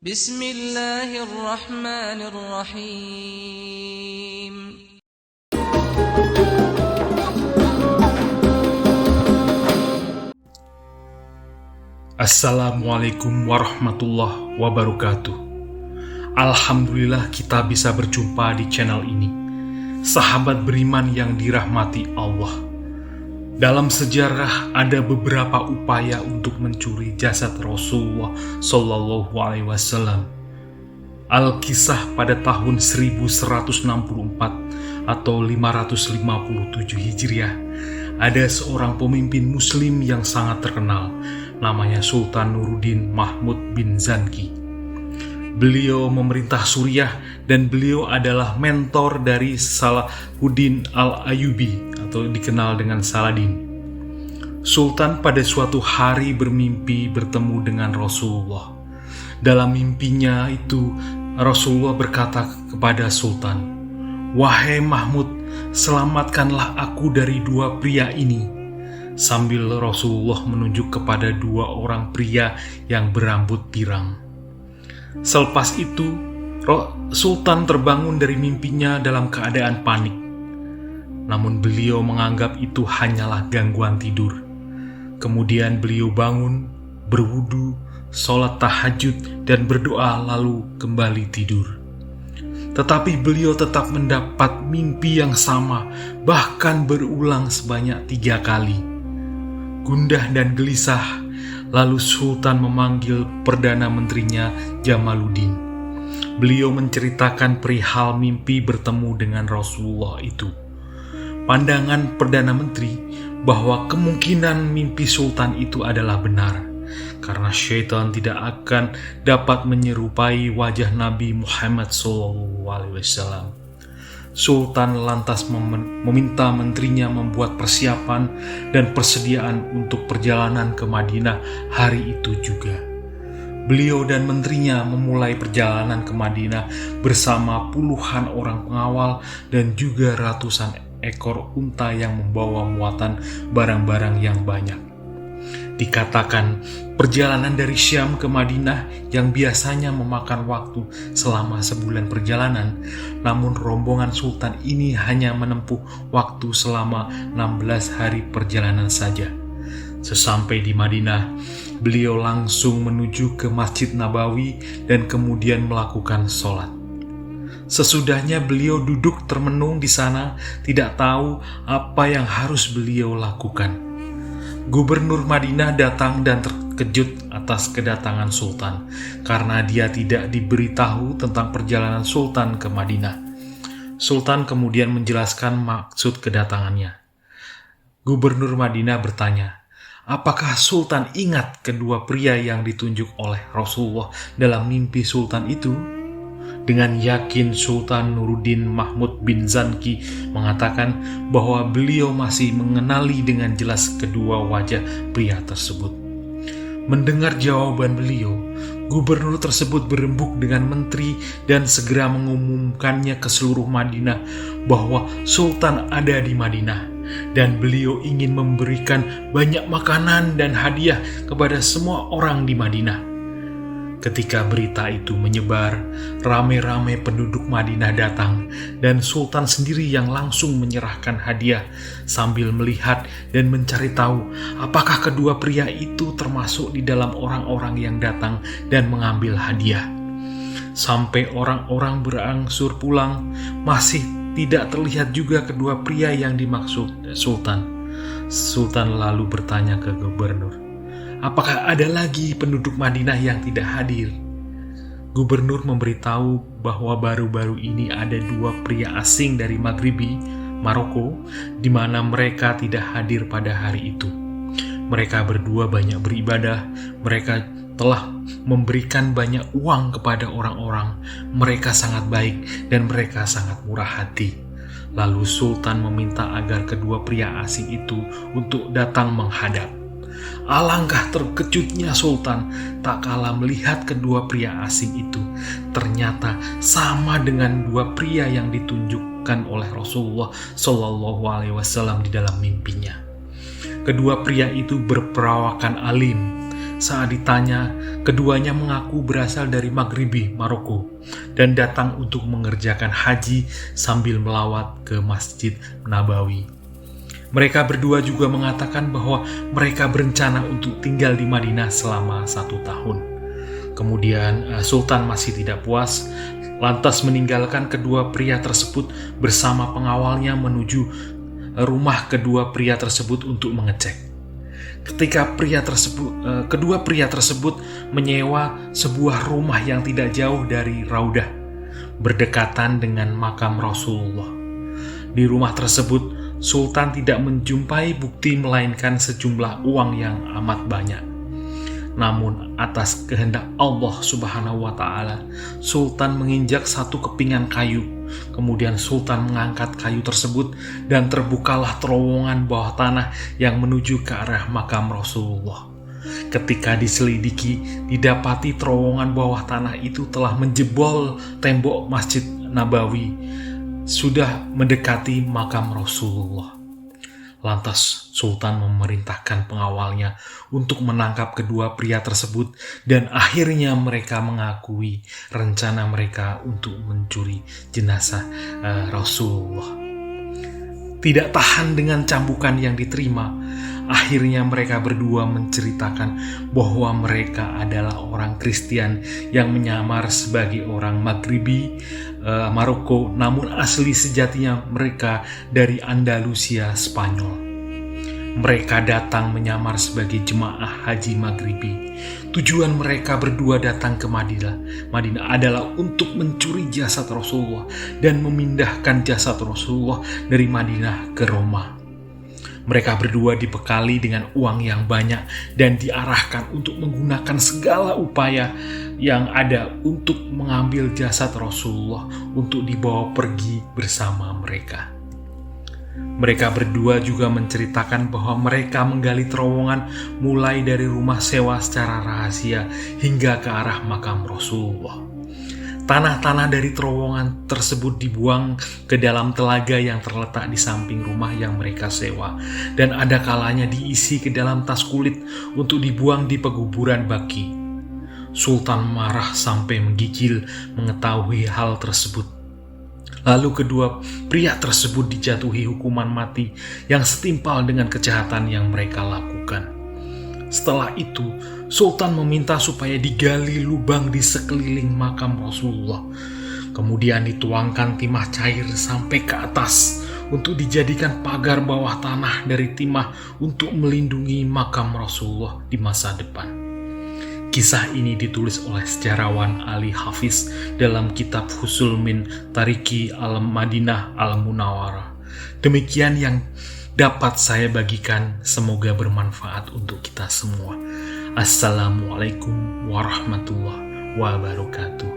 Bismillahirrahmanirrahim. Assalamualaikum warahmatullahi wabarakatuh. Alhamdulillah kita bisa berjumpa di channel ini. Sahabat beriman yang dirahmati Allah. Dalam sejarah ada beberapa upaya untuk mencuri jasad Rasulullah Shallallahu Alaihi Wasallam. Al-Kisah pada tahun 1164 atau 557 Hijriah, ada seorang pemimpin Muslim yang sangat terkenal, namanya Sultan Nuruddin Mahmud bin Zanki. Beliau memerintah Suriah dan beliau adalah mentor dari Salahuddin Al-Ayyubi atau dikenal dengan Saladin. Sultan pada suatu hari bermimpi bertemu dengan Rasulullah. Dalam mimpinya itu Rasulullah berkata kepada Sultan, "Wahai Mahmud, selamatkanlah aku dari dua pria ini." Sambil Rasulullah menunjuk kepada dua orang pria yang berambut pirang. Selepas itu, Sultan terbangun dari mimpinya dalam keadaan panik. Namun beliau menganggap itu hanyalah gangguan tidur. Kemudian beliau bangun, berwudu, sholat tahajud, dan berdoa lalu kembali tidur. Tetapi beliau tetap mendapat mimpi yang sama, bahkan berulang sebanyak 3 kali. Gundah dan gelisah, lalu Sultan memanggil Perdana Menterinya Jamaluddin. Beliau menceritakan perihal mimpi bertemu dengan Rasulullah itu. Pandangan Perdana Menteri bahwa kemungkinan mimpi Sultan itu adalah benar, karena syaitan tidak akan dapat menyerupai wajah Nabi Muhammad SAW. Sultan lantas meminta menterinya membuat persiapan dan persediaan untuk perjalanan ke Madinah hari itu juga. Beliau dan menterinya memulai perjalanan ke Madinah bersama puluhan orang pengawal dan juga ratusan ekor unta yang membawa muatan barang-barang yang banyak. Dikatakan perjalanan dari Syam ke Madinah yang biasanya memakan waktu selama sebulan perjalanan, namun rombongan Sultan ini hanya menempuh waktu selama 16 hari perjalanan saja. Sesampai di Madinah, beliau langsung menuju ke Masjid Nabawi dan kemudian melakukan sholat. Sesudahnya beliau duduk termenung di sana, tidak tahu apa yang harus beliau lakukan. Gubernur Madinah datang dan terkejut atas kedatangan Sultan karena dia tidak diberitahu tentang perjalanan Sultan ke Madinah. Sultan kemudian menjelaskan maksud kedatangannya. Gubernur Madinah bertanya, apakah Sultan ingat kedua pria yang ditunjuk oleh Rasulullah dalam mimpi Sultan itu? Dengan yakin Sultan Nuruddin Mahmud bin Zanki mengatakan bahwa beliau masih mengenali dengan jelas kedua wajah pria tersebut. Mendengar jawaban beliau, gubernur tersebut berembuk dengan menteri dan segera mengumumkannya ke seluruh Madinah bahwa Sultan ada di Madinah dan beliau ingin memberikan banyak makanan dan hadiah kepada semua orang di Madinah. Ketika berita itu menyebar, ramai-ramai penduduk Madinah datang dan Sultan sendiri yang langsung menyerahkan hadiah sambil melihat dan mencari tahu apakah kedua pria itu termasuk di dalam orang-orang yang datang dan mengambil hadiah. Sampai orang-orang berangsur pulang, masih tidak terlihat juga kedua pria yang dimaksud Sultan. Sultan lalu bertanya ke gubernur, apakah ada lagi penduduk Madinah yang tidak hadir? Gubernur memberitahu bahwa baru-baru ini ada 2 pria asing dari Maghribi, Maroko, di mana mereka tidak hadir pada hari itu. Mereka berdua banyak beribadah, mereka telah memberikan banyak uang kepada orang-orang, mereka sangat baik dan mereka sangat murah hati. Lalu Sultan meminta agar kedua pria asing itu untuk datang menghadap. Alangkah terkejutnya Sultan tak kalah melihat kedua pria asing itu ternyata sama dengan 2 pria yang ditunjukkan oleh Rasulullah Shallallahu Alaihi Wasallam di dalam mimpinya. Kedua pria itu berperawakan alim, Saat ditanya, keduanya mengaku berasal dari Maghribi, Maroko, dan datang untuk mengerjakan haji sambil melawat ke Masjid Nabawi. Mereka berdua juga mengatakan bahwa mereka berencana untuk tinggal di Madinah selama 1 tahun. Kemudian Sultan masih tidak puas, lantas meninggalkan kedua pria tersebut bersama pengawalnya menuju rumah kedua pria tersebut untuk mengecek. Ketika kedua pria tersebut menyewa sebuah rumah yang tidak jauh dari Raudah, berdekatan dengan makam Rasulullah. Di rumah tersebut, Sultan tidak menjumpai bukti melainkan sejumlah uang yang amat banyak. Namun atas kehendak Allah Subhanahu wa Ta'ala, Sultan menginjak satu kepingan kayu. Kemudian Sultan mengangkat kayu tersebut dan terbukalah terowongan bawah tanah yang menuju ke arah makam Rasulullah. Ketika diselidiki, didapati terowongan bawah tanah itu telah menjebol tembok Masjid Nabawi, sudah mendekati makam Rasulullah. Lantas Sultan memerintahkan pengawalnya untuk menangkap kedua pria tersebut dan akhirnya mereka mengakui rencana mereka untuk mencuri jenazah Rasulullah. Tidak tahan dengan cambukan yang diterima, akhirnya mereka berdua menceritakan bahwa mereka adalah orang Kristen yang menyamar sebagai orang Maghribi, Maroko, namun asli sejatinya mereka dari Andalusia, Spanyol. Mereka datang menyamar sebagai jemaah haji Maghribi. Tujuan mereka berdua datang ke Madinah adalah untuk mencuri jasad Rasulullah dan memindahkan jasad Rasulullah dari Madinah ke Roma. Mereka berdua dibekali dengan uang yang banyak dan diarahkan untuk menggunakan segala upaya yang ada untuk mengambil jasad Rasulullah untuk dibawa pergi bersama mereka. Mereka berdua juga menceritakan bahwa mereka menggali terowongan mulai dari rumah sewa secara rahasia hingga ke arah makam Rasulullah. Tanah-tanah dari terowongan tersebut dibuang ke dalam telaga yang terletak di samping rumah yang mereka sewa, dan ada kalanya diisi ke dalam tas kulit untuk dibuang di pekuburan Baqi. Sultan marah sampai menggigil mengetahui hal tersebut. Lalu kedua pria tersebut dijatuhi hukuman mati yang setimpal dengan kejahatan yang mereka lakukan. Setelah itu, Sultan meminta supaya digali lubang di sekeliling makam Rasulullah. Kemudian dituangkan timah cair sampai ke atas untuk dijadikan pagar bawah tanah dari timah untuk melindungi makam Rasulullah di masa depan. Kisah ini ditulis oleh sejarawan Ali Hafiz dalam kitab Fusul min Tariki Al-Madinah Al-Munawwarah. Demikian yang dapat saya bagikan, semoga bermanfaat untuk kita semua. Assalamualaikum warahmatullahi wabarakatuh.